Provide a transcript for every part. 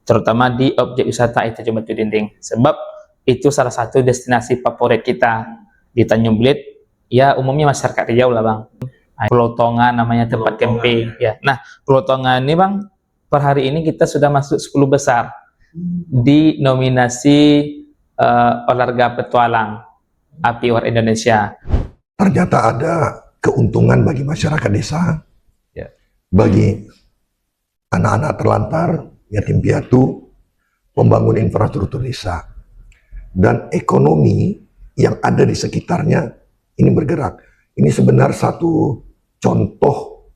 terutama di objek wisata itu Jembatan Batu Dinding, sebab itu salah satu destinasi favorit kita di Tanjung Belit. Ya umumnya masyarakat Riau lah bang. Pulau Tonga namanya tempat camping ya. Nah Pulau Tonga ini bang, per hari ini kita sudah masuk 10 besar di nominasi olahraga petualang Api War Indonesia. Ternyata ada keuntungan bagi masyarakat desa, bagi anak-anak terlantar, yatim piatu, membangun infrastruktur desa, dan ekonomi yang ada di sekitarnya ini bergerak. Ini sebenarnya satu contoh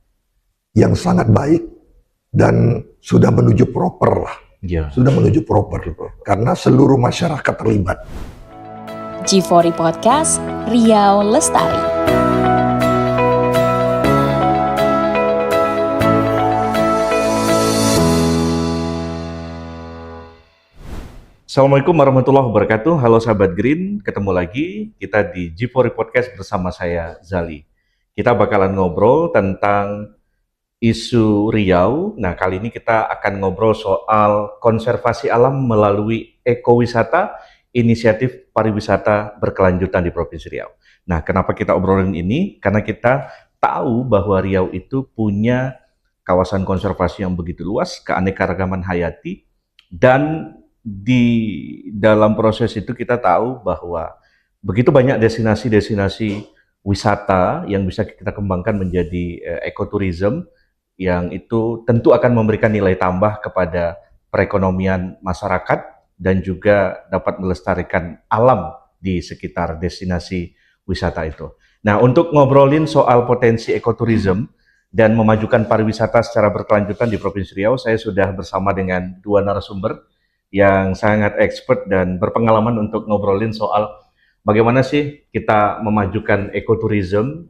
yang sangat baik dan sudah menuju proper lah. Sudah menuju proper karena seluruh masyarakat terlibat. G4 Podcast, Riau Lestari. Assalamualaikum warahmatullahi wabarakatuh. Halo sahabat Green, ketemu lagi kita di G4 Podcast bersama saya Zali. Kita bakalan ngobrol tentang isu Riau. Nah, kali ini kita akan ngobrol soal konservasi alam melalui ekowisata, inisiatif pariwisata berkelanjutan di Provinsi Riau. Nah, kenapa kita obrolin ini? Karena kita tahu bahwa Riau itu punya kawasan konservasi yang begitu luas, keanekaragaman hayati, dan di dalam proses itu kita tahu bahwa begitu banyak destinasi-destinasi wisata yang bisa kita kembangkan menjadi ekoturism, yang itu tentu akan memberikan nilai tambah kepada perekonomian masyarakat dan juga dapat melestarikan alam di sekitar destinasi wisata itu. Nah, untuk ngobrolin soal potensi ekoturism dan memajukan pariwisata secara berkelanjutan di Provinsi Riau, saya sudah bersama dengan dua narasumber yang sangat expert dan berpengalaman untuk ngobrolin soal bagaimana sih kita memajukan ekoturism,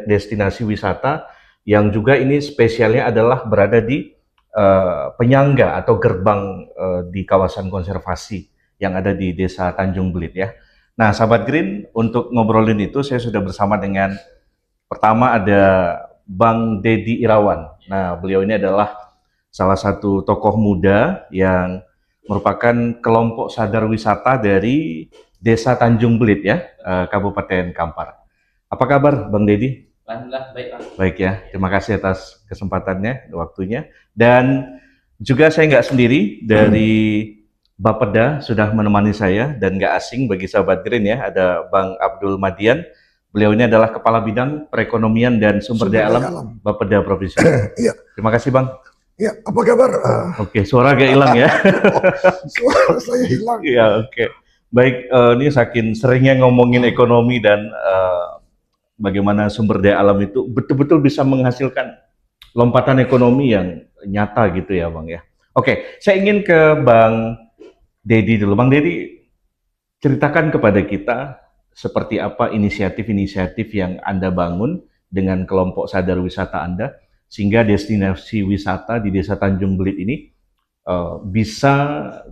destinasi wisata yang juga ini spesialnya adalah berada di penyangga atau gerbang di kawasan konservasi yang ada di Desa Tanjung Belit ya. Nah, sahabat Green, untuk ngobrolin itu saya sudah bersama dengan pertama ada Bang Dedi Irawan. Nah, beliau ini adalah salah satu tokoh muda yang merupakan kelompok sadar wisata dari Desa Tanjung Belit ya, Kabupaten Kampar. Apa kabar Bang Dedi? Alhamdulillah baik Bang. Baik ya, terima kasih atas kesempatannya, waktunya. Dan juga saya nggak sendiri, dari Bapeda sudah menemani saya dan nggak asing bagi sahabat Green ya, ada Bang Abdul Madian. Beliau ini adalah Kepala Bidang Perekonomian dan Sumber Daya Alam Bapeda Provinsi. Iya. Terima kasih Bang. Ya, apa kabar? Oke, suara agak hilang ya. Suara saya hilang. Iya, oke. Baik, ini saking seringnya ngomongin ekonomi dan bagaimana sumber daya alam itu betul-betul bisa menghasilkan lompatan ekonomi yang nyata gitu ya Bang ya. Oke, saya ingin ke Bang Dedi dulu. Bang Dedi, ceritakan kepada kita seperti apa inisiatif-inisiatif yang Anda bangun dengan kelompok sadar wisata Anda, sehingga destinasi wisata di Desa Tanjung Belit ini bisa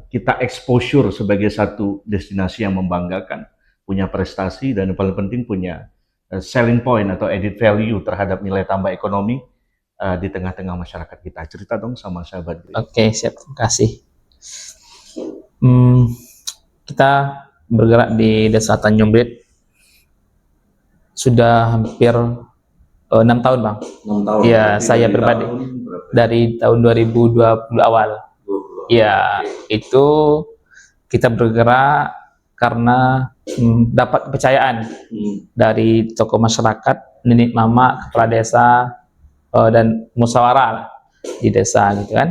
kita exposure sebagai satu destinasi yang membanggakan, punya prestasi, dan yang paling penting punya selling point atau added value terhadap nilai tambah ekonomi di tengah-tengah masyarakat kita. Cerita dong sama sahabat. Oke, siap, terima kasih. Kita bergerak di Desa Tanjung Belit sudah hampir 6 tahun Bang. 6 tahun. Iya, saya pribadi dari tahun 2020 awal. Iya, itu kita bergerak karena dapat kepercayaan dari tokoh masyarakat, nenek mama, kepala desa, dan musyawarah di desa gitu kan.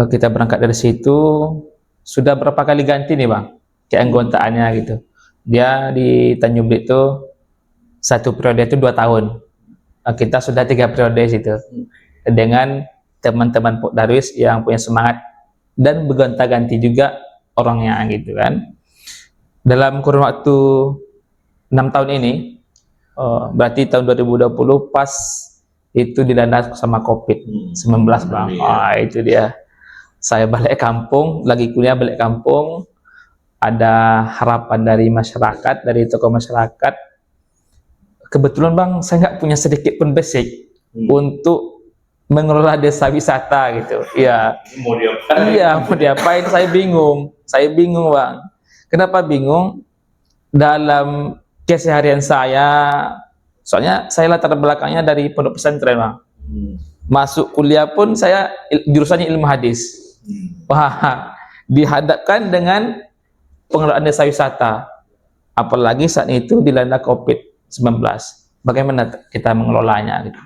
Kita berangkat dari situ, sudah berapa kali ganti nih Bang, keanggotaannya gitu. Dia di Tanjung Belit itu satu periode itu 2 tahun. Kita sudah 3 periode situ dengan teman-teman Pok Darwis yang punya semangat dan bergonta-ganti juga orangnya gitu kan. Dalam kurun waktu 6 tahun ini, berarti tahun 2020 pas itu dilanda sama COVID-19 Bang. Itu dia. Saya balik kampung, lagi kuliah balik kampung, ada harapan dari masyarakat, dari tokoh masyarakat. Kebetulan Bang, saya nggak punya sedikit pun basic untuk mengelola desa wisata gitu. Iya. Mau diapain? Iya, mau diapain saya bingung. Saya bingung, Bang. Kenapa bingung? Dalam keseharian saya, soalnya saya latar belakangnya dari pondok pesantren, Bang. Masuk kuliah pun saya jurusannya ilmu hadis. Wah, dihadapkan dengan pengelolaan desa wisata. Apalagi saat itu dilanda COVID-19. Bagaimana kita mengelolanya gitu.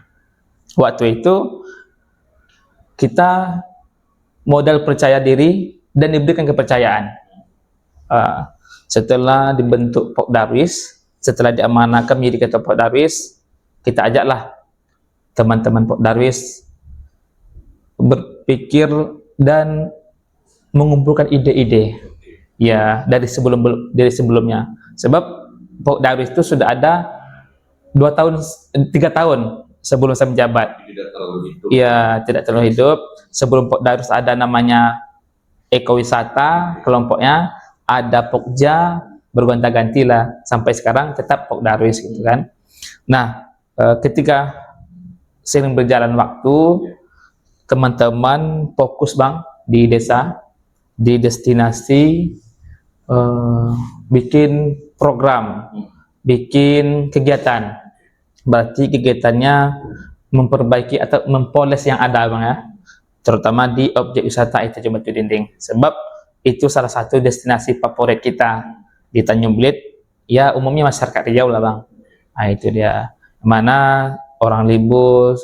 Waktu itu kita modal percaya diri dan diberikan kepercayaan. Setelah dibentuk Pok Darwis, setelah diamanahkan menjadi ketua Pok Darwis, kita ajaklah teman-teman Pok Darwis berpikir dan mengumpulkan ide-ide ya dari sebelumnya. Sebab Pok Darwis itu sudah ada 3 tahun sebelum saya menjabat. Iya, tidak terlalu hidup. Sebelum Pok Darwis ada namanya ekowisata, kelompoknya ada Pokja, bergonta-ganti lah sampai sekarang tetap Pok Darwis gitu kan. Nah, ketika sering berjalan waktu, teman-teman fokus, Bang, di desa, di destinasi, bikin program, bikin kegiatan. Berarti kegiatannya memperbaiki atau mempoles yang ada, Bang, ya, terutama di objek wisata itu Batu Dinding. Sebab itu salah satu destinasi favorit kita di Tanjung Belit. Ya umumnya masyarakat Riau lah, Bang. Nah itu dia, mana orang libur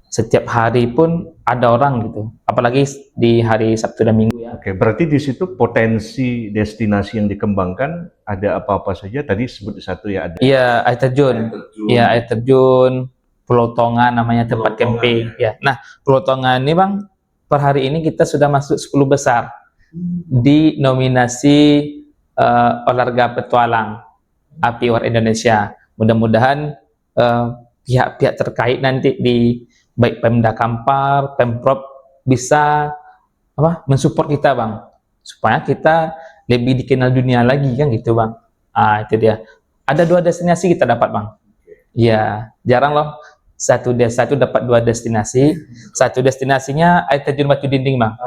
setiap hari pun ada orang gitu. Apalagi di hari Sabtu dan Minggu ya. Oke, berarti di situ potensi destinasi yang dikembangkan ada apa-apa saja? Tadi sebut satu ya, ada. Iya, air terjun. Iya, air terjun, Pulau Tonga namanya tempat camping. Ya. Nah, Pulau Tonga ini, Bang, per hari ini kita sudah masuk 10 besar di nominasi olahraga petualang Api War Indonesia. Mudah-mudahan pihak-pihak terkait nanti di baik Pemda Kampar, Pemprov bisa mensupport kita, Bang, supaya kita lebih dikenal dunia lagi kan gitu, Bang. Itu dia. Ada 2 destinasi kita dapat, Bang. Ya, jarang loh satu desa itu dapat 2 destinasi. Satu destinasinya air terjun Batu Dinding, Bang.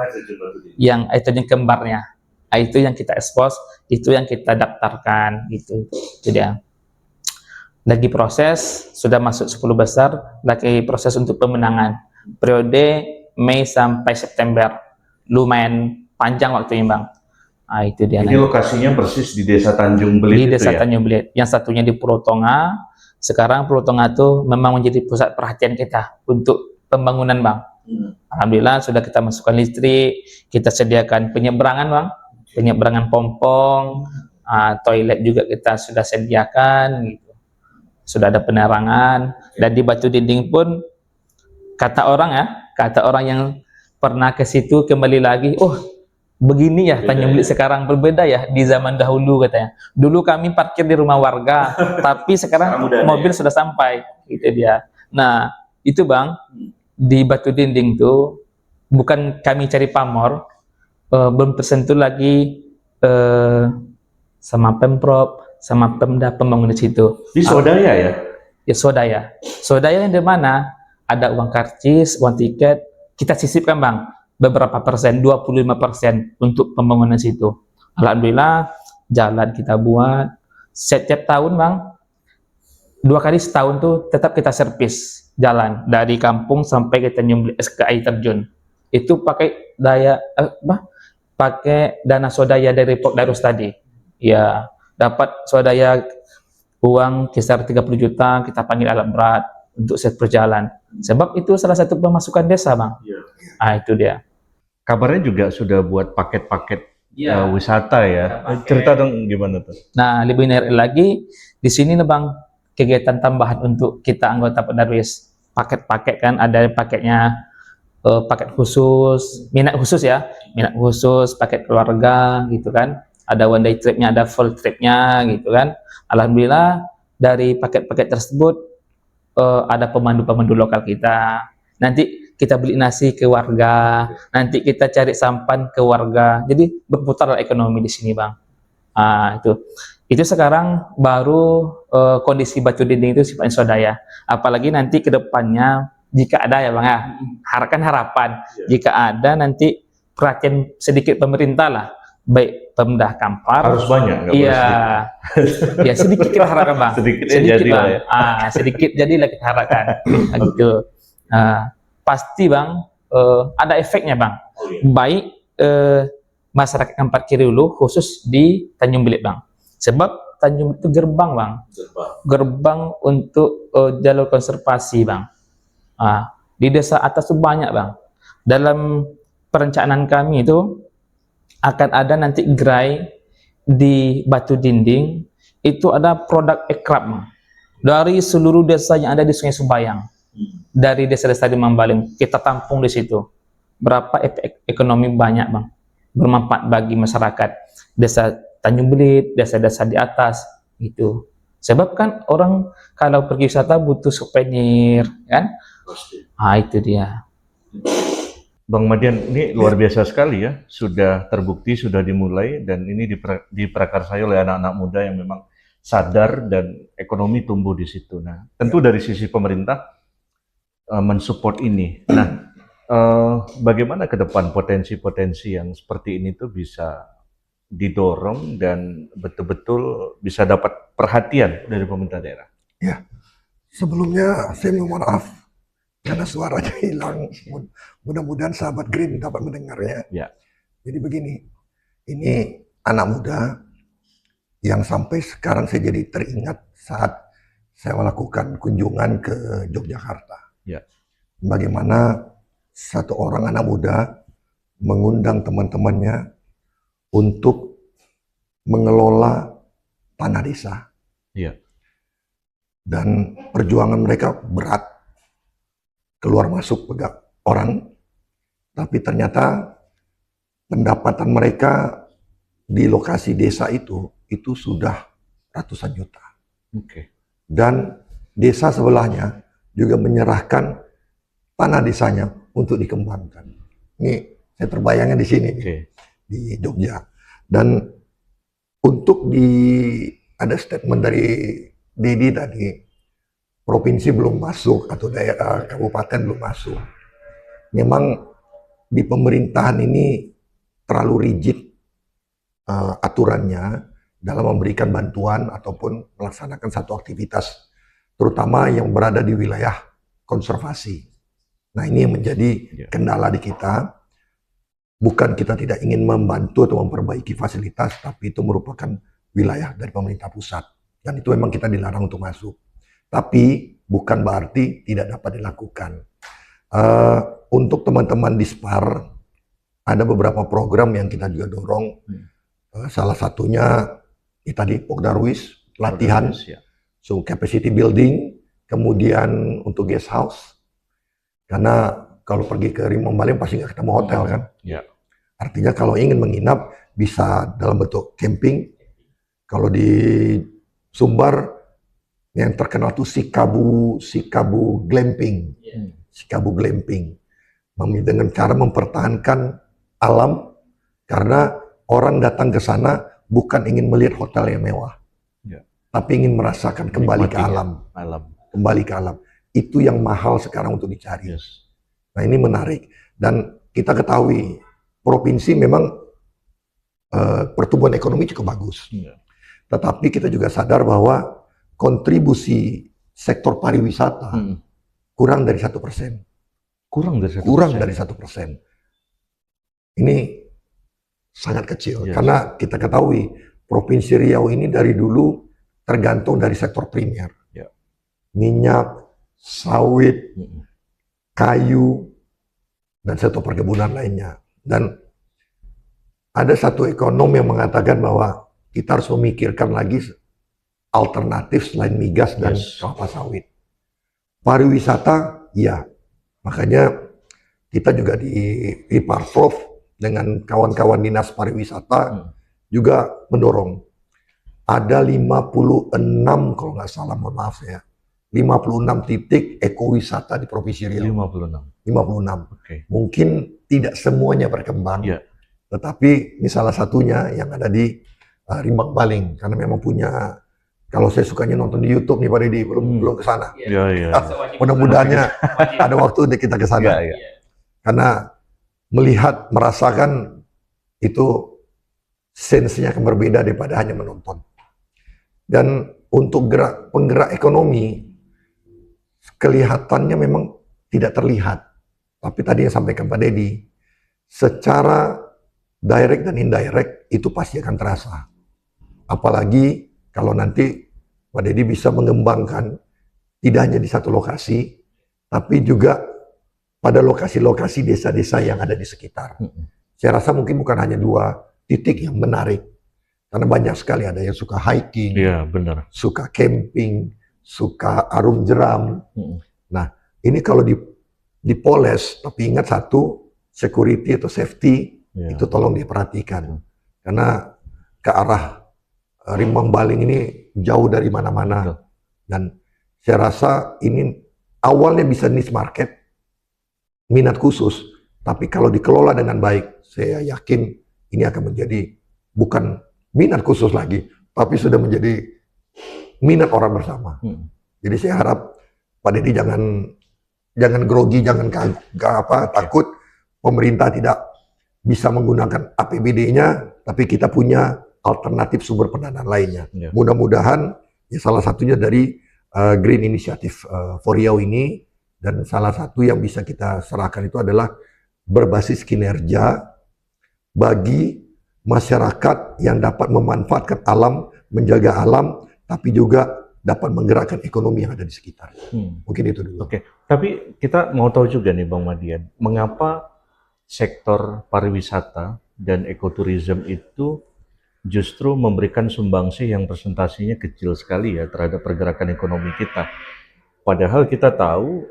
Yang air terjun kembarnya. Itu yang kita ekspos, itu yang kita daftarkan gitu. Jadi ya. Lagi proses, sudah masuk 10 besar, lagi proses untuk pemenangan. Periode Mei sampai September. Lumayan panjang waktunya, Bang. Itu dia. Ini lokasinya persis di Desa Tanjung Belit. Di Desa Tanjung Belit. Yang satunya di Pulau Tonga. Sekarang Pulau Tonga itu memang menjadi pusat perhatian kita untuk pembangunan, Bang. Alhamdulillah sudah kita masukkan listrik, kita sediakan penyeberangan, Bang. Penyeberangan pompong, toilet juga kita sudah sediakan gitu. Sudah ada penerangan, dan di Batu Dinding pun kata orang yang pernah ke situ kembali lagi, oh begini ya Tanjung Belit sekarang, berbeda ya di zaman dahulu katanya. Dulu kami parkir di rumah warga, tapi sekarang mobil sudah sampai, itu dia. Nah itu, Bang, di Batu Dinding tuh bukan kami cari pamor, belum tersentuh lagi sama Pemprov, sama Pemda pembangunan situ. Di Swadaya ya? Ya Swadaya. Swadaya yang di mana ada uang karcis, uang tiket, kita sisipkan, Bang, beberapa persen, 25% untuk pembangunan situ. Alhamdulillah jalan kita buat setiap tahun, Bang. 2 kali setahun tuh tetap kita servis jalan dari kampung sampai ke Tanjung Belit ke air terjun. Itu pakai pakai dana swadaya dari Pok Darwis tadi. Ya, dapat swadaya uang kisar 30 juta, kita panggil alat berat untuk set perjalanan. Sebab itu salah satu pemasukan desa, Bang. Itu dia. Kabarnya juga sudah buat paket-paket wisata ya. Cerita dong gimana tuh? Nah, lebih menarik lagi di sini nih, Bang, kegiatan tambahan untuk kita anggota Pok Darwis. Paket-paket kan, ada paketnya paket khusus, minat khusus ya, minat khusus, paket keluarga gitu kan. Ada one day tripnya, ada full tripnya gitu kan. Alhamdulillah dari paket-paket tersebut ada pemandu-pemandu lokal kita. Nanti kita beli nasi ke warga, nanti kita cari sampan ke warga. Jadi berputar ekonomi di sini, Bang. Itu sekarang baru kondisi Batu Dinding itu sifatnya swadaya. Apalagi nanti ke depannya jika ada ya Bang ya, harapan jika ada nanti perhatian sedikit pemerintah lah, baik Pemda Kampar Harus banyak, nggak boleh iya ya sedikit kita harapkan Bang, sedikit sedikit jadi Bang, ya. sedikit jadilah kita harapkan gitu. Pasti Bang ada efeknya Bang, baik masyarakat Kampar Kiri Ulu khusus di Tanjung Bilik Bang, sebab Tanjung Bilik itu gerbang Bang, gerbang untuk jalur konservasi Bang. Di desa atas itu banyak Bang. Dalam perencanaan kami itu akan ada nanti gerai di Batu Dinding, itu ada produk ekrab Bang, dari seluruh desa yang ada di Sungai Subayang, dari desa-desa di Mambaling kita tampung di situ. Berapa efek ekonomi banyak Bang, bermanfaat bagi masyarakat desa Tanjung Belit, desa-desa di atas gitu. Sebab kan orang kalau pergi wisata butuh souvenir kan. Itu dia. Bang Madian, ini luar biasa sekali ya, sudah terbukti, sudah dimulai, dan ini diprakarsai oleh anak-anak muda yang memang sadar dan ekonomi tumbuh di situ. Nah, tentu dari sisi pemerintah mensupport ini. Nah, bagaimana ke depan potensi-potensi yang seperti ini tuh bisa didorong dan betul-betul bisa dapat perhatian dari pemerintah daerah? Ya, sebelumnya saya mohon maaf karena suaranya hilang. Mudah-mudahan sahabat Green dapat mendengarnya. Ya. Jadi begini, ini anak muda yang sampai sekarang saya jadi teringat saat saya melakukan kunjungan ke Yogyakarta. Ya. Bagaimana satu orang anak muda mengundang teman-temannya untuk mengelola tanah desa. Ya. Dan perjuangan mereka berat, keluar masuk pegang orang, tapi ternyata pendapatan mereka di lokasi desa itu sudah ratusan juta. Oke. Dan desa sebelahnya juga menyerahkan tanah desanya untuk dikembangkan. Ini saya terbayangnya di sini, di Jogja. Dan untuk ada statement dari Dedi tadi, provinsi belum masuk atau daerah kabupaten belum masuk. Memang di pemerintahan ini terlalu rigid aturannya dalam memberikan bantuan ataupun melaksanakan satu aktivitas, terutama yang berada di wilayah konservasi. Nah, ini yang menjadi kendala di kita. Bukan kita tidak ingin membantu atau memperbaiki fasilitas, tapi itu merupakan wilayah dari pemerintah pusat. Dan itu memang kita dilarang untuk masuk. Tapi bukan berarti tidak dapat dilakukan. Untuk teman-teman di SPAR, ada beberapa program yang kita juga dorong. Salah satunya tadi Pokdarwis, latihan, so capacity building, kemudian untuk guest house. Karena kalau pergi ke Mambaling pasti nggak ketemu hotel kan. Ya. Artinya kalau ingin menginap bisa dalam bentuk camping. Kalau di Sumbar yang terkenal tuh Sikabu glamping. Sikabu glamping. Dengan cara mempertahankan alam, karena orang datang ke sana bukan ingin melihat hotel yang mewah, tapi ingin merasakan kembali ke alam. Kembali ke alam. Itu yang mahal sekarang untuk dicari. Nah, ini menarik. Dan kita ketahui, provinsi memang pertumbuhan ekonomi cukup bagus. Tetapi kita juga sadar bahwa kontribusi sektor pariwisata kurang dari 1%. Kurang dari 1%. Ini sangat kecil. Karena kita ketahui, Provinsi Riau ini dari dulu tergantung dari sektor primer. Minyak, sawit, kayu, dan sektor perkebunan lainnya. Dan ada satu ekonom yang mengatakan bahwa kita harus memikirkan lagi alternatif selain migas dan kelapa sawit. Pariwisata, ya. Makanya kita juga di Parprov dengan kawan-kawan dinas pariwisata juga mendorong. Ada 56, kalau nggak salah, mohon maaf ya, 56 titik ekowisata di Provinsi Riau. 56. Mungkin tidak semuanya berkembang, tetapi ini salah satunya yang ada di Rimbang Baling, karena memang punya Kalau saya sukanya nonton di YouTube nih Pak Deddy, belum ke sana. Iya. Mudah-mudahannya ada waktu untuk kita ke sana. Iya. Karena melihat, merasakan itu sense-nya akan berbeda daripada hanya menonton. Dan untuk penggerak ekonomi, kelihatannya memang tidak terlihat. Tapi tadi yang sampaikan Pak Deddy, secara direct dan indirect itu pasti akan terasa. Apalagi kalau nanti Pak Deddy bisa mengembangkan tidak hanya di satu lokasi, tapi juga pada lokasi-lokasi desa-desa yang ada di sekitar. Saya rasa mungkin bukan hanya 2 titik yang menarik, karena banyak sekali ada yang suka hiking, benar. suka camping, suka arum jeram. Nah, ini kalau dipoles, tapi ingat satu, security atau safety itu tolong diperhatikan, karena ke arah Rimbang Baling ini jauh dari mana-mana. Dan saya rasa ini awalnya bisa niche market, minat khusus, tapi kalau dikelola dengan baik, saya yakin ini akan menjadi bukan minat khusus lagi, tapi sudah menjadi minat orang bersama. Jadi saya harap Pak Deddy jangan grogi, jangan takut pemerintah tidak bisa menggunakan APBD-nya, tapi kita punya alternatif sumber pendanaan lainnya. Mudah-mudahan ya salah satunya dari Green Initiative for Riau ini, dan salah satu yang bisa kita serahkan itu adalah berbasis kinerja bagi masyarakat yang dapat memanfaatkan alam, menjaga alam, tapi juga dapat menggerakkan ekonomi yang ada di sekitar. Mungkin itu dulu. Oke, tapi kita mau tahu juga nih Bang Madian, mengapa sektor pariwisata dan ekoturism itu justru memberikan sumbangsi yang presentasinya kecil sekali ya terhadap pergerakan ekonomi kita. Padahal kita tahu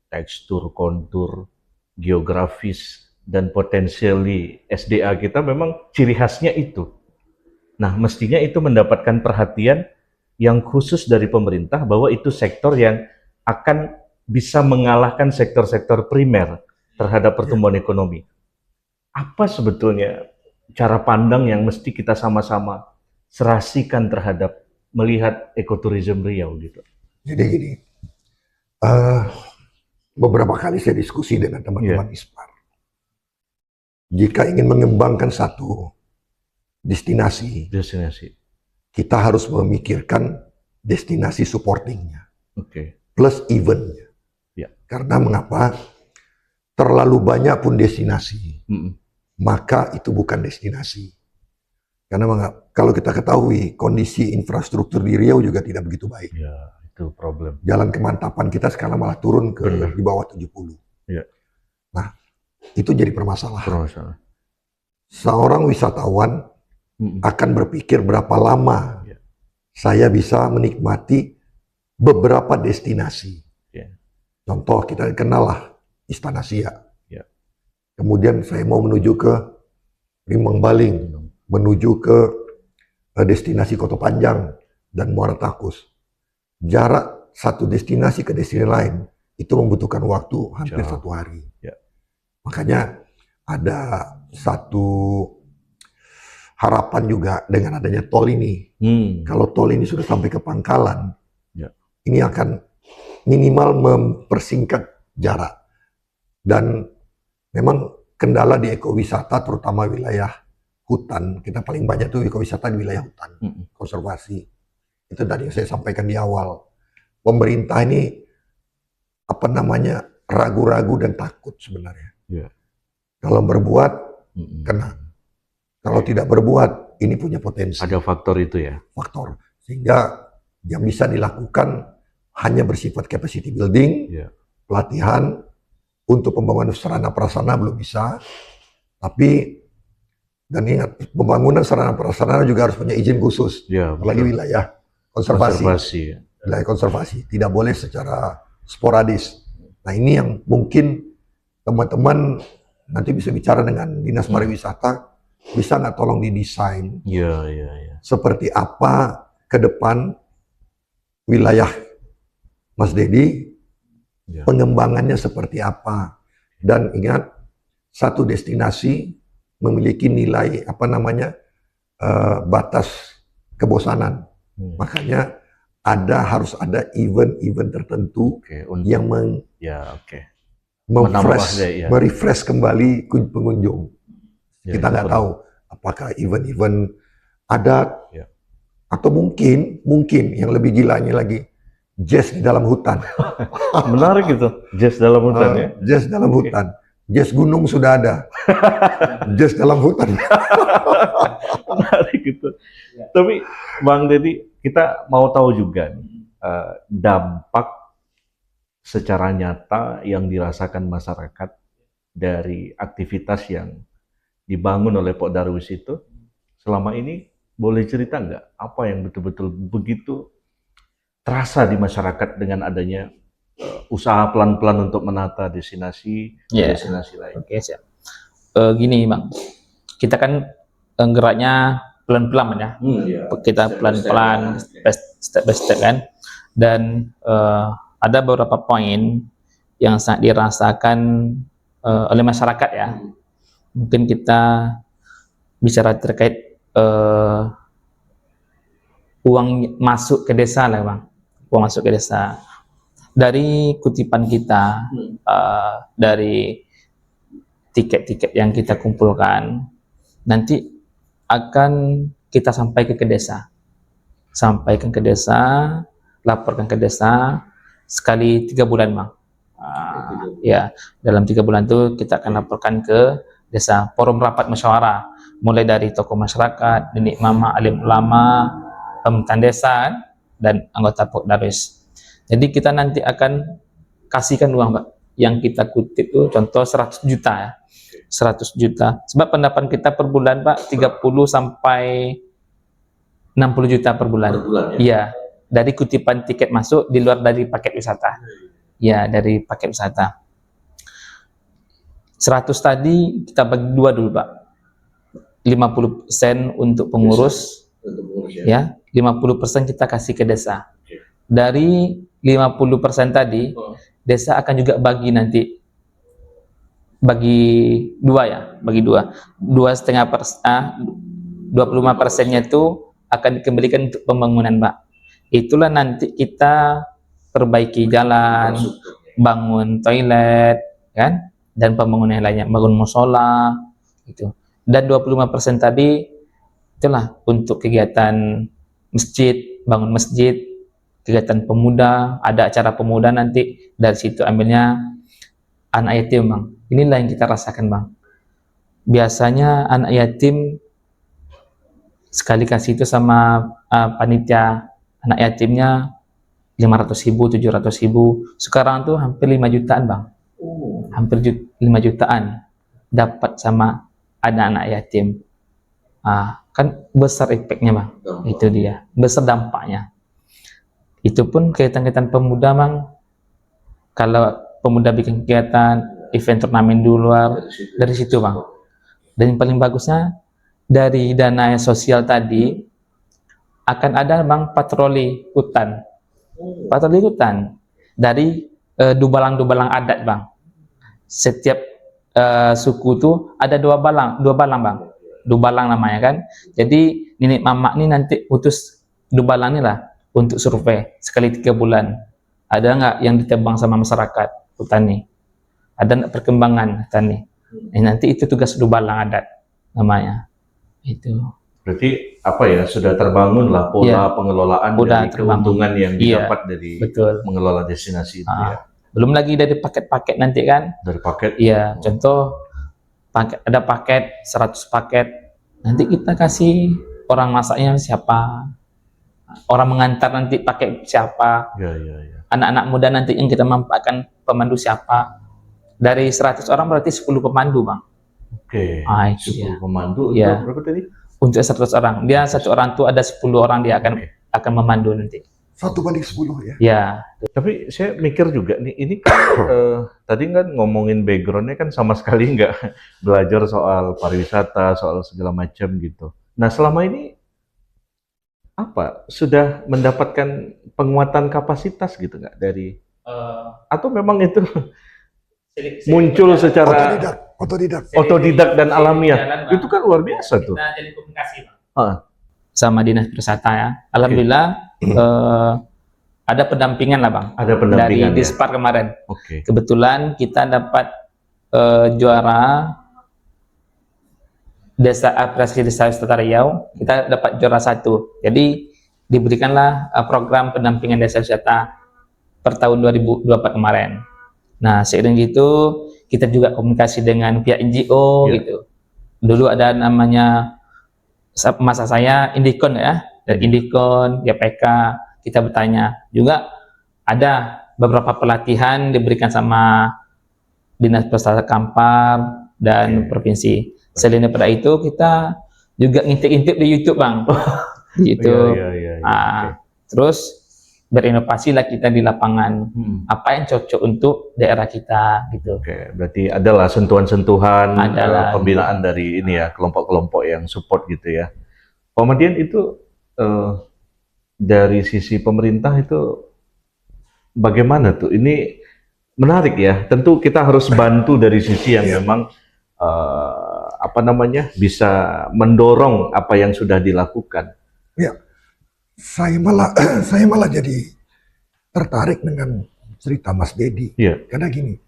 tekstur, kontur, geografis, dan potensiali SDA kita memang ciri khasnya itu. Nah, mestinya itu mendapatkan perhatian yang khusus dari pemerintah bahwa itu sektor yang akan bisa mengalahkan sektor-sektor primer terhadap pertumbuhan ekonomi. Apa sebetulnya cara pandang yang mesti kita sama-sama serasikan terhadap melihat ekoturism Riau gitu? Jadi gini, beberapa kali saya diskusi dengan teman-teman ISPAR. Jika ingin mengembangkan satu destinasi, kita harus memikirkan destinasi supportingnya, plus eventnya. Karena mengapa? Terlalu banyak pun destinasi, maka itu bukan destinasi. Karena kalau kita ketahui kondisi infrastruktur di Riau juga tidak begitu baik. Ya, itu problem. Jalan kemantapan kita sekarang malah turun ke di bawah 70. Nah, itu jadi permasalahan. Seorang wisatawan akan berpikir berapa lama saya bisa menikmati beberapa destinasi. Contoh, kita kenal lah Istana Siak. Kemudian saya mau menuju ke Rimbang Baling, menuju ke destinasi Koto Panjang dan Muara Takus. Jarak satu destinasi ke destinasi lain itu membutuhkan waktu hampir 1 hari. Makanya ada satu harapan juga dengan adanya tol ini. Kalau tol ini sudah sampai ke Pangkalan, ini akan minimal mempersingkat jarak. Dan memang kendala di ekowisata, terutama wilayah hutan, kita paling banyak tuh ekowisata di wilayah hutan, konservasi. Itu tadi yang saya sampaikan di awal. Pemerintah ini ragu-ragu dan takut sebenarnya. Kalau berbuat, kena. Kalau tidak berbuat, ini punya potensi. Ada faktor itu ya? Faktor. Sehingga yang bisa dilakukan hanya bersifat capacity building, pelatihan, untuk pembangunan sarana prasarana belum bisa. Tapi, dan ingat, pembangunan sarana prasarana juga harus punya izin khusus. Apalagi wilayah konservasi. Wilayah konservasi. Tidak boleh secara sporadis. Nah, ini yang mungkin teman-teman nanti bisa bicara dengan Dinas Pariwisata, bisa nggak tolong didesain seperti apa ke depan wilayah Mas Deddy, pengembangannya seperti apa. Dan ingat, satu destinasi memiliki nilai batas kebosanan. Makanya harus ada event-event tertentu untuk yang merefresh kembali pengunjung. Ya, kita nggak tahu apakah event-event adat atau mungkin yang lebih gilanya lagi jazz di dalam hutan. Menarik itu, jazz dalam hutan ya. Jazz dalam hutan. Jazz gunung sudah ada. Jazz dalam hutan. Menarik itu. Tapi Bang Dedi, kita mau tahu juga dampak secara nyata yang dirasakan masyarakat dari aktivitas yang dibangun oleh Pak Darwis itu selama ini. Boleh cerita nggak apa yang betul-betul begitu terasa di masyarakat dengan adanya usaha pelan-pelan untuk menata destinasi lain? Oke, siap. Gini Bang, kita kan geraknya pelan-pelan ya. Kita pelan-pelan, step by step kan. Dan ada beberapa poin yang sangat dirasakan oleh masyarakat ya. Mungkin kita bicara terkait uang masuk ke desa lah Bang, uang masuk ke desa. Dari kutipan kita, dari tiket-tiket yang kita kumpulkan, nanti akan kita sampaikan ke desa. Sampaikan ke desa, laporkan ke desa, sekali 3 bulan Bang. Ya, dalam 3 bulan itu kita akan laporkan ke desa, forum rapat musyawarah, mulai dari tokoh masyarakat, nenek mama, alim ulama, pemerintahan desa, dan anggota Pak Darwis. Jadi kita nanti akan kasihkan uang Pak, yang kita kutip itu contoh 100 juta ya, 100 juta. Sebab pendapatan kita per bulan Pak 30 sampai 60 juta per bulan. Iya, dari kutipan tiket masuk di luar dari paket wisata. Ya, dari paket wisata. 100 tadi kita bagi 2 dulu Pak. 50% untuk pengurus, ya, 50% kita kasih ke desa. Dari 50% tadi, desa akan juga bagi nanti, bagi 2 ya, bagi 2,5%, 25%-nya itu akan dikembalikan untuk pembangunan Pak. Itulah nanti kita perbaiki jalan, bangun toilet, kan? Dan pembangunan yang lainnya, bangun musola, gitu. Dan 25% tadi itulah untuk kegiatan masjid, bangun masjid, kegiatan pemuda, ada acara pemuda nanti dari situ ambilnya anak yatim Bang. Inilah yang kita rasakan Bang. Biasanya anak yatim sekali kasih itu sama panitia anak yatimnya 500.000, 700.000. Sekarang tuh hampir 5 jutaan Bang. Hampir 5 jutaan dapat sama anak-anak yatim. Kan besar efeknya Bang. Itu dia, besar dampaknya. Itu pun kegiatan-kegiatan pemuda Bang. Kalau pemuda bikin kegiatan event turnamen di luar, dari situ Bang. Dan yang paling bagusnya dari dana sosial tadi akan ada Bang patroli hutan. Patroli hutan dari dubalang-dubalang adat Bang. Setiap suku itu ada 2 balang Bang. Dubalang namanya kan. Jadi nenek mama ini nanti utus dubalang ini lah untuk survei sekali 3 bulan. Ada nggak yang ditebang sama masyarakat petani? Ada nggak perkembangan petani? Nanti itu tugas dubalang adat namanya. Itu. Berarti apa ya, sudah terbangun lah pola pengelolaan dari keuntungan yang didapat dari mengelola destinasi itu ya. Belum lagi dari paket-paket nanti kan. Dari paket? Iya, contoh ada paket 100 paket. Nanti kita kasih orang masaknya siapa, orang mengantar nanti pakai siapa. Anak-anak muda nanti yang kita manfaatkan pemandu siapa. Dari 100 orang berarti 10 pemandu Bang. Oke. 10 pemandu ya. Berapa tadi? Untuk 100 orang. Dia 1 orang tuh ada 10 orang dia akan memandu nanti. 1:10 ya? Ya. Tapi saya mikir juga nih, ini kan tadi kan ngomongin backgroundnya kan sama sekali nggak belajar soal pariwisata, soal segala macam gitu. Nah selama ini apa sudah mendapatkan penguatan kapasitas gitu nggak dari atau memang itu muncul secara otodidak dan alamiah? Itu kan luar biasa tuh. Kita jadi komunikasi Bang. Sama dinas pariwisata ya. Alhamdulillah ada pendampingan lah Bang. Ada pendampingan Dari Dispar kemarin. Oke. Kebetulan kita dapat juara Desa Apresiasi Desa Wisata Riau, kita dapat juara 1. Jadi diberikanlah program pendampingan desa wisata per tahun 2024 kemarin. Nah, seiring itu kita juga komunikasi dengan pihak NGO gitu. Dulu ada namanya masa saya Indikon ya, dari Indikon, YPK, kita bertanya. Juga ada beberapa pelatihan diberikan sama Dinas Pariwisata Kampar dan provinsi. Selain daripada itu, kita juga ngintip-ngintip di YouTube Bang. Di YouTube. Terus berinovasi lah kita di lapangan. Apa yang cocok untuk daerah kita gitu. Oke, berarti adalah sentuhan-sentuhan pembinaan dari ini ya, kelompok-kelompok yang support gitu ya. Kemudian itu dari sisi pemerintah itu bagaimana tuh? Ini menarik ya. Tentu kita harus bantu dari sisi yang memang bisa mendorong apa yang sudah dilakukan. Ya, saya malah jadi tertarik dengan cerita Mas Dedi. Karena gini,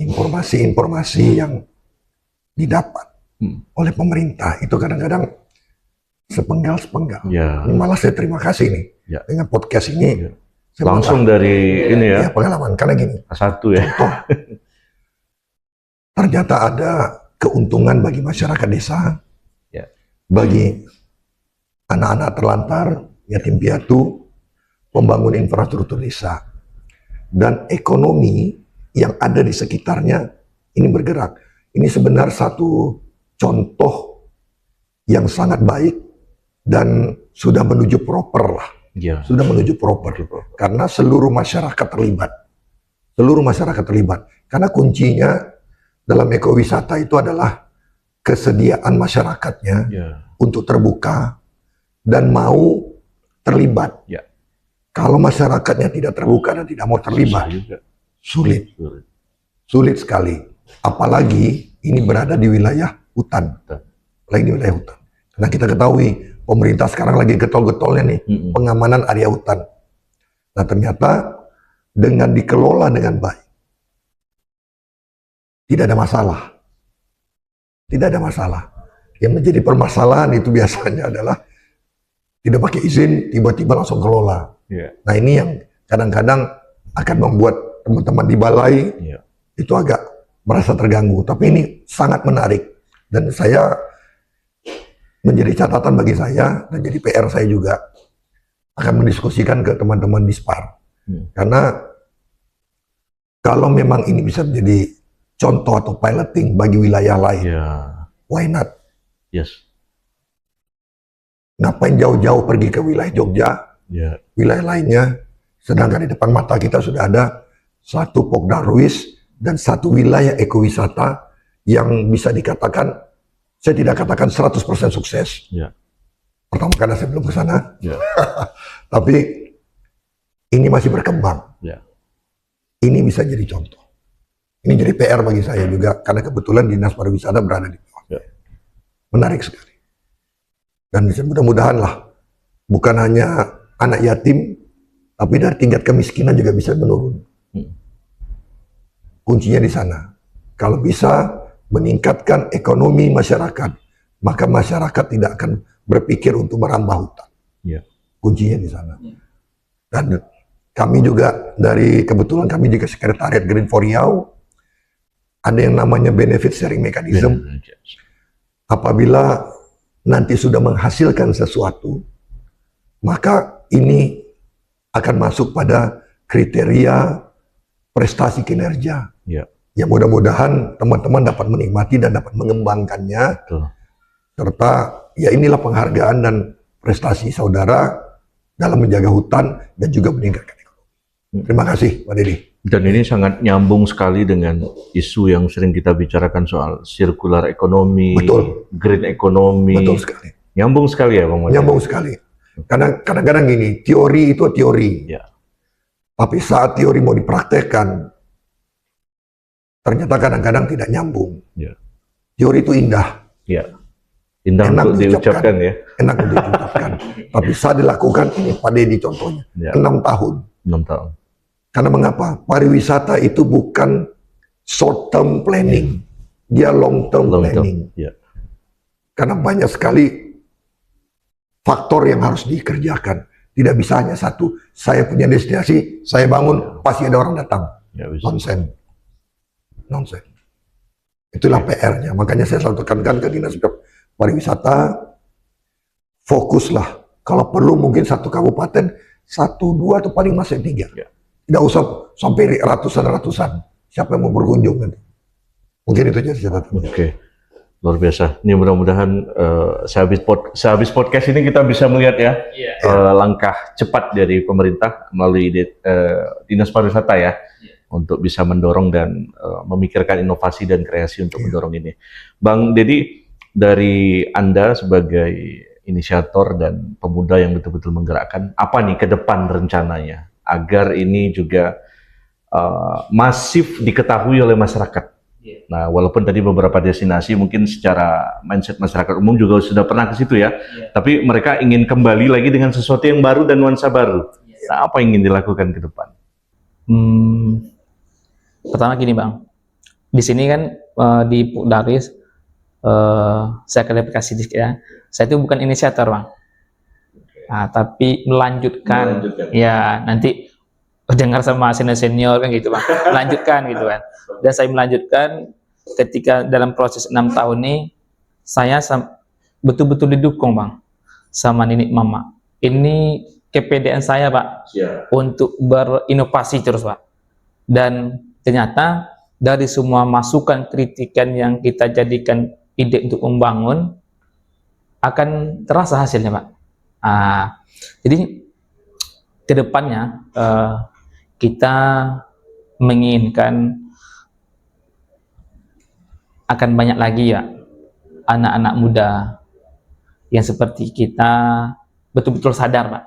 informasi-informasi yang didapat oleh pemerintah itu kadang-kadang sepenggal-sepenggal. Ini malah saya terima kasih nih dengan podcast ini. Langsung dari ini ya. Pengalaman karena gini. Satu ya. Contoh, ternyata ada keuntungan bagi masyarakat desa, bagi anak-anak terlantar, yatim piatu, pembangunan infrastruktur desa, dan ekonomi yang ada di sekitarnya ini bergerak. Ini sebenarnya satu contoh yang sangat baik dan sudah menuju proper lah. Sudah menuju proper. Karena seluruh masyarakat terlibat. Karena kuncinya dalam ekowisata itu adalah kesediaan masyarakatnya untuk terbuka dan mau terlibat. Kalau masyarakatnya tidak terbuka dan tidak mau terlibat, sulit sekali. Apalagi ini berada di wilayah hutan. Karena kita ketahui pemerintah sekarang lagi getol-getolnya nih pengamanan area hutan. Nah ternyata dengan dikelola dengan baik, tidak ada masalah. Yang menjadi permasalahan itu biasanya adalah tidak pakai izin, tiba-tiba langsung kelola. Nah ini yang kadang-kadang akan membuat teman-teman di balai itu agak merasa terganggu. Tapi ini sangat menarik. Dan saya menjadi catatan bagi saya, dan jadi PR saya juga akan mendiskusikan ke teman-teman di SPAR. Karena kalau memang ini bisa menjadi contoh atau piloting bagi wilayah lain, why not? Ngapain jauh-jauh pergi ke wilayah Jogja, wilayah lainnya, sedangkan di depan mata kita sudah ada satu Pok Darwis dan satu wilayah ekowisata yang bisa dikatakan, saya tidak katakan 100% sukses. Pertama karena saya belum ke sana, tapi ini masih berkembang. Ini bisa jadi contoh. Ini jadi PR bagi saya juga, karena kebetulan Dinas Pariwisata berada di bawah. Menarik sekali. Dan mudah-mudahan lah, bukan hanya anak yatim, tapi dari tingkat kemiskinan juga bisa menurun. Kuncinya di sana. Kalau bisa meningkatkan ekonomi masyarakat, maka masyarakat tidak akan berpikir untuk merambah hutan. Kuncinya di sana. Dan kami juga kebetulan kami juga sekretariat Green for Riau, ada yang namanya benefit sharing mechanism. Apabila nanti sudah menghasilkan sesuatu, maka ini akan masuk pada kriteria prestasi kinerja. Ya mudah-mudahan teman-teman dapat menikmati dan dapat mengembangkannya. Serta ya inilah penghargaan dan prestasi saudara dalam menjaga hutan dan juga meningkatkan ekonomi. Terima kasih Pak Dedi. Dan ini sangat nyambung sekali dengan isu yang sering kita bicarakan soal circular ekonomi, green ekonomi. Betul sekali. Nyambung sekali ya Bang Mojo. Nyambung sekali. Karena kadang-kadang gini, teori itu teori. Tapi saat teori mau dipraktekkan, ternyata kadang-kadang tidak nyambung. Teori itu indah. Indah untuk diucapkan ya. Enak untuk diucapkan. Tapi saat dilakukan ini Pak Deddy contohnya, Ya. 6 tahun. 6 tahun. Karena mengapa? Pariwisata itu bukan short term planning, dia long term planning. Ya. Karena banyak sekali faktor yang harus dikerjakan. Tidak bisa hanya satu, saya punya destinasi, saya bangun, pasti ada orang datang. Ya, bisa. Nonsen. Itulah PR-nya. Makanya saya selalu tekankan ke Dinas Pariwisata, fokuslah. Kalau perlu mungkin satu kabupaten, 1, 2 atau paling masih 3. Ya. Tidak usah sampai ratusan. Siapa yang mau berkunjung nanti? Mungkin itu aja catatan. Oke. Luar biasa. Ini mudah-mudahan sehabis podcast ini kita bisa melihat ya langkah cepat dari pemerintah melalui Dinas Pariwisata ya untuk bisa mendorong dan memikirkan inovasi dan kreasi untuk mendorong ini. Bang Deddy, dari Anda sebagai inisiator dan pemuda yang betul-betul menggerakkan, apa nih ke depan rencananya agar ini juga masif diketahui oleh masyarakat? Nah, walaupun tadi beberapa destinasi mungkin secara mindset masyarakat umum juga sudah pernah ke situ ya, tapi mereka ingin kembali lagi dengan sesuatu yang baru dan nuansa baru. Nah, apa yang ingin dilakukan ke depan? Pertama gini Bang, di sini kan di Pukdaris, saya klarifikasi dikit ya, saya itu bukan inisiator Bang, tapi melanjutkan. Ya nanti dengar sama senior kan gitu Bang, lanjutkan gitu kan. Dan saya melanjutkan ketika dalam proses 6 tahun ini, saya betul-betul didukung Bang sama Nenek Mama. Ini kepedean saya Pak untuk berinovasi terus Pak. Dan ternyata dari semua masukan kritikan yang kita jadikan ide untuk membangun, akan terasa hasilnya Pak. Jadi kedepannya kita menginginkan akan banyak lagi ya anak-anak muda yang seperti kita betul-betul sadar Pak,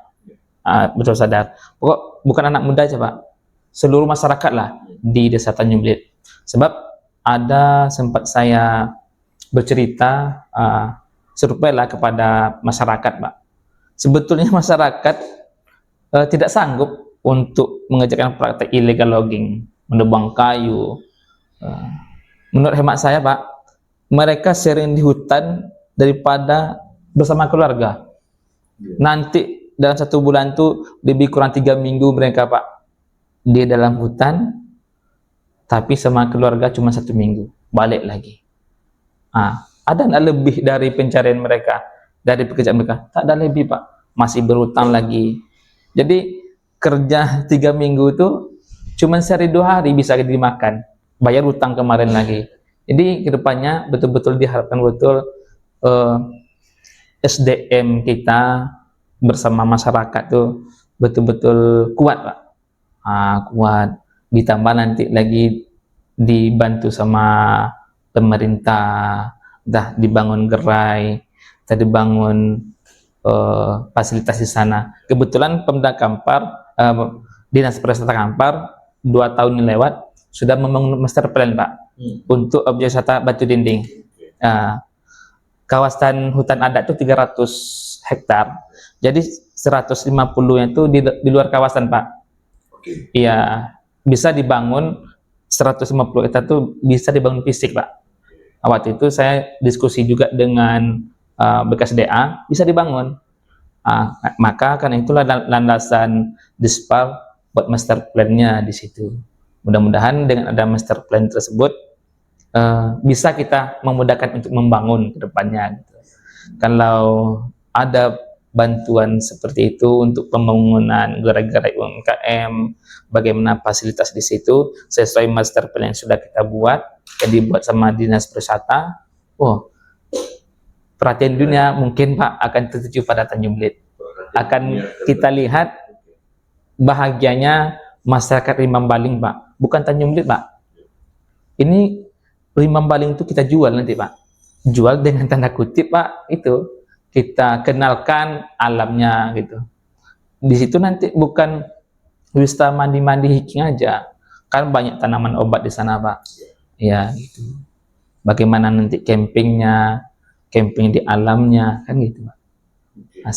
betul sadar. Pokok bukan anak muda aja Pak, seluruh masyarakat lah di Desa Tanjung Belit. Sebab ada sempat saya bercerita survei lah kepada masyarakat Pak. Sebetulnya masyarakat tidak sanggup untuk mengerjakan praktek illegal logging, menebang kayu. Menurut hemat saya Pak, mereka sering di hutan daripada bersama keluarga. Nanti dalam 1 bulan tuh lebih kurang 3 minggu mereka Pak di dalam hutan, tapi sama keluarga cuma 1 minggu, balik lagi. Ada nggak lebih dari pencarian mereka, dari pekerjaan mereka? Tak ada lebih Pak, masih berhutang lagi. Jadi kerja 3 minggu itu cuma sehari 2 hari bisa dimakan, bayar hutang kemarin lagi. Jadi kedepannya betul-betul diharapkan betul SDM kita bersama masyarakat tuh betul-betul kuat Pak, kuat. Ditambah nanti lagi dibantu sama pemerintah, dah dibangun gerai, tadi dibangun fasilitas di sana. Kebetulan Pemda Kampar, Dinas Pariwisata Kampar 2 tahun yang lewat sudah membangun master plan Pak untuk objek wisata Batu Dinding. Kawasan hutan adat itu 300 hektar, jadi 150-nya itu di luar kawasan Pak. Iya, bisa dibangun 150 hektar itu bisa dibangun fisik Pak. Waktu itu saya diskusi juga dengan BKSDA, bisa dibangun. Maka karena itulah landasan Dispar buat master plan-nya di situ. Mudah-mudahan dengan ada master plan tersebut bisa kita memudahkan untuk membangun ke depannya. Kalau ada bantuan seperti itu untuk pembangunan gerai-gerai UMKM, bagaimana fasilitas di situ sesuai master plan yang sudah kita buat, yang dibuat sama Dinas Pariwisata, perhatian dunia mungkin Pak akan tertuju pada Tanjung Belit. Akan kita lihat bahagianya masyarakat Rimam Baling Pak, bukan Tanjung Belit Pak. Ini Rimam Baling itu kita jual nanti Pak, jual dengan tanda kutip Pak, itu kita kenalkan alamnya gitu. Di situ nanti bukan wisata mandi-mandi hiking aja, kan banyak tanaman obat di sana Pak. Ya gitu. Bagaimana nanti campingnya, camping di alamnya, kan gitu Pak. Nah,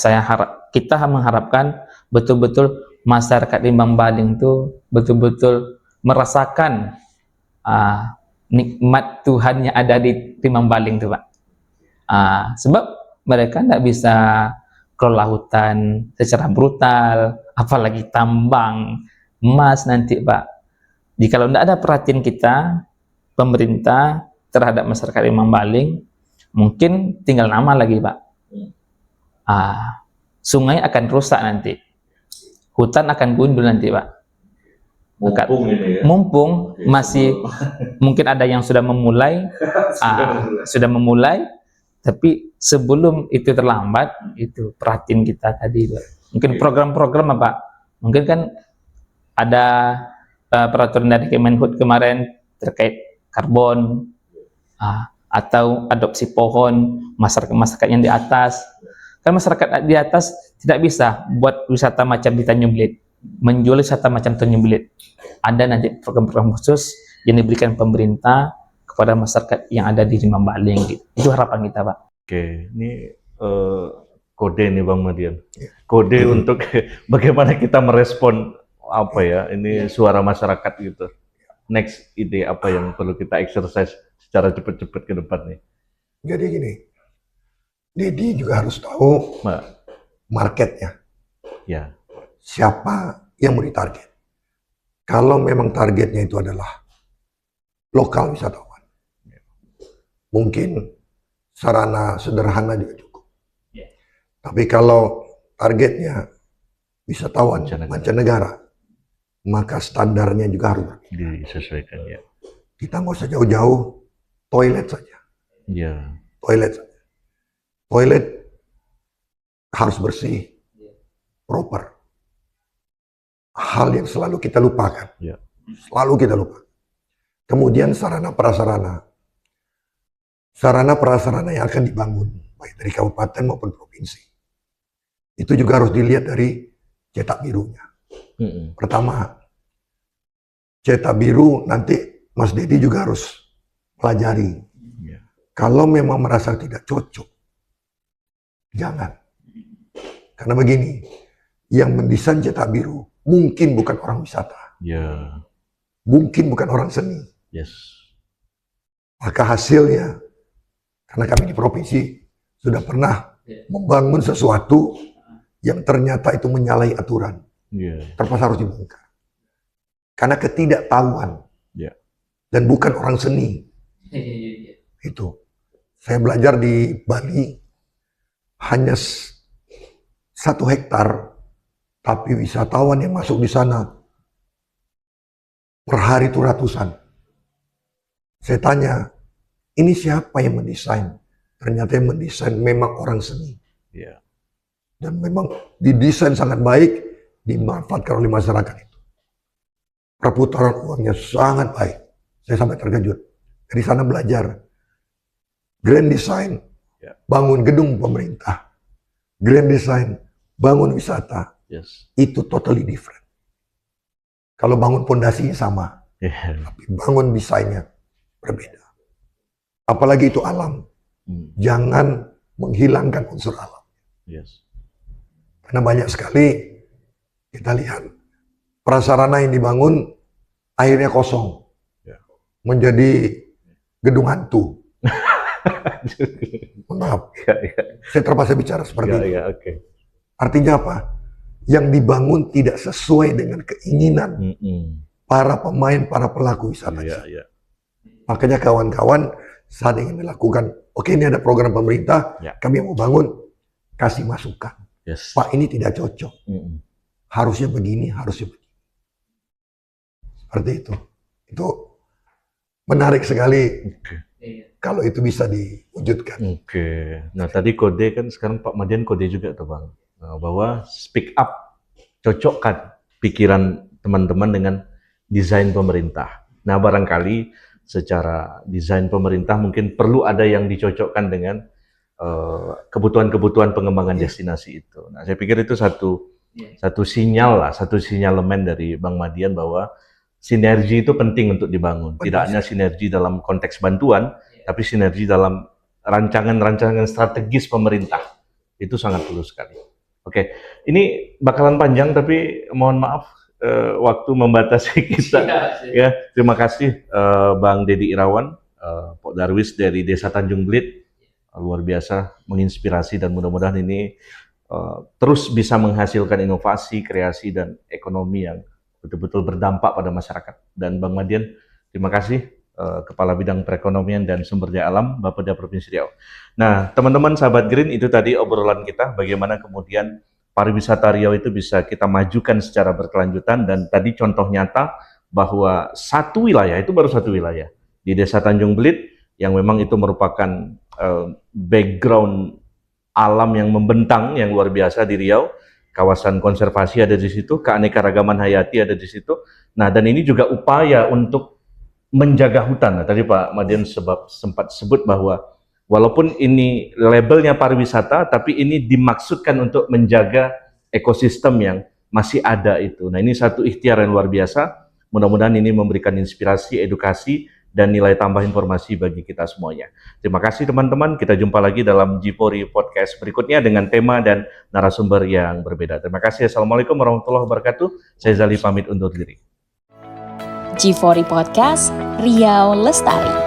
kita mengharapkan betul-betul masyarakat Limbang Baling itu betul-betul merasakan nikmat Tuhan yang ada di Limbang Baling itu Pak. Sebab mereka tidak bisa kelola hutan secara brutal, apalagi tambang emas nanti Pak. Jika tidak ada perhatian kita, pemerintah terhadap masyarakat Limbang Baling, mungkin tinggal nama lagi Pak. Sungai akan rusak nanti, hutan akan gundul nanti Pak. Mumpung ini ya. Mumpung masih mungkin ada yang sudah memulai, tapi sebelum itu terlambat, itu perhatian kita tadi Pak. Mungkin program-program apa? Mungkin kan ada peraturan dari Kemenhub kemarin terkait karbon, atau adopsi pohon masyarakat yang di atas. Kan masyarakat di atas tidak bisa buat wisata macam di Tanjung Belit, menjual wisata macam Tanjung Belit. Ada nanti program-program khusus yang diberikan pemerintah kepada masyarakat yang ada di Limbang Baling gitu. Itu harapan kita Pak. Oke, ini kode nih Bang Madian. Kode untuk bagaimana kita merespon apa ya, ini suara masyarakat gitu. Next ide apa yang perlu kita exercise secara cepat-cepat ke depan nih? Jadi gini, Dedi juga harus tahu marketnya. Ya. Siapa yang mau ditarget. Kalau memang targetnya itu adalah lokal wisatawan, mungkin sarana sederhana juga cukup. Tapi kalau targetnya wisatawan mancanegara, maka standarnya juga harus disesuaikan ya. Kita nggak usah jauh-jauh, toilet saja. Ya. Toilet saja. Toilet harus bersih, proper. Hal yang selalu kita lupakan. Ya. Selalu kita lupa. Kemudian sarana prasarana. Sarana prasarana yang akan dibangun, baik dari kabupaten maupun provinsi. Itu juga harus dilihat dari cetak birunya. Pertama, cetak biru nanti Mas Dedi juga harus pelajari. Ya. Kalau memang merasa tidak cocok, jangan. Karena begini, yang mendesain cetak biru mungkin bukan orang wisata. Ya. Mungkin bukan orang seni. Yes. Maka hasilnya, karena kami di provinsi sudah pernah membangun sesuatu yang ternyata itu menyalahi aturan. Terpaksa harus dibongkar. Karena ketidaktahuan. Dan bukan orang seni. Itu. Saya belajar di Bali, hanya 1 hektar, tapi wisatawan yang masuk di sana per hari itu ratusan. Saya tanya, ini siapa yang mendesain? Ternyata yang mendesain memang orang seni. Dan memang didesain sangat baik, dimanfaatkan oleh masyarakat itu. Perputaran uangnya sangat baik. Saya sampai terkejut. Dari sana belajar. Grand design, bangun gedung pemerintah. Grand design, bangun wisata. Itu totally different. Kalau bangun pondasinya sama, tapi bangun desainnya berbeda. Apalagi itu alam. Jangan menghilangkan unsur alam. Karena banyak sekali kita lihat prasarana yang dibangun akhirnya kosong, menjadi gedung hantu. Maaf, saya terpaksa bicara seperti itu. Artinya apa? Yang dibangun tidak sesuai dengan keinginan para pemain, para pelaku wisata. Makanya kawan-kawan saat ingin melakukan, oke ini ada program pemerintah, kami mau bangun, kasih masukan. Pak ini tidak cocok. Harusnya begini, harusnya begini. Seperti itu. Itu menarik sekali. Kalau itu bisa diwujudkan. Nah tadi kode kan sekarang Pak Madian kode juga tuh Bang. Bahwa speak up, cocokkan pikiran teman-teman dengan desain pemerintah. Nah barangkali secara desain pemerintah mungkin perlu ada yang dicocokkan dengan kebutuhan-kebutuhan pengembangan destinasi itu. Nah saya pikir itu satu sinyal lah, satu sinyalemen dari Bang Madian bahwa sinergi itu penting untuk dibangun. Tidak hanya sinergi dalam konteks bantuan, tapi sinergi dalam rancangan-rancangan strategis pemerintah. Itu sangat perlu sekali. Oke, ini bakalan panjang tapi mohon maaf waktu membatasi kita. Ya, terima kasih Bang Dedi Irawan, Pak Darwis dari Desa Tanjung Belit, luar biasa menginspirasi dan mudah-mudahan ini terus bisa menghasilkan inovasi, kreasi dan ekonomi yang betul-betul berdampak pada masyarakat. Dan Bang Madian, terima kasih Kepala Bidang Perekonomian dan Sumber Daya Alam Bapeda Provinsi Riau. Nah, teman-teman sahabat Green, itu tadi obrolan kita bagaimana kemudian pariwisata Riau itu bisa kita majukan secara berkelanjutan, dan tadi contoh nyata bahwa satu wilayah, itu baru satu wilayah di Desa Tanjung Belit yang memang itu merupakan background alam yang membentang yang luar biasa di Riau, kawasan konservasi ada di situ, keanekaragaman hayati ada di situ. Nah, dan ini juga upaya untuk menjaga hutan. Nah, tadi Pak Madian sempat sebut bahwa walaupun ini labelnya pariwisata, tapi ini dimaksudkan untuk menjaga ekosistem yang masih ada itu. Nah, ini satu ikhtiar yang luar biasa. Mudah-mudahan ini memberikan inspirasi, edukasi, dan nilai tambah informasi bagi kita semuanya. Terima kasih teman-teman. Kita jumpa lagi dalam G4 Podcast berikutnya dengan tema dan narasumber yang berbeda. Terima kasih. Assalamualaikum warahmatullahi wabarakatuh. Saya Zali pamit undur diri. G4 Podcast, Riau Lestari.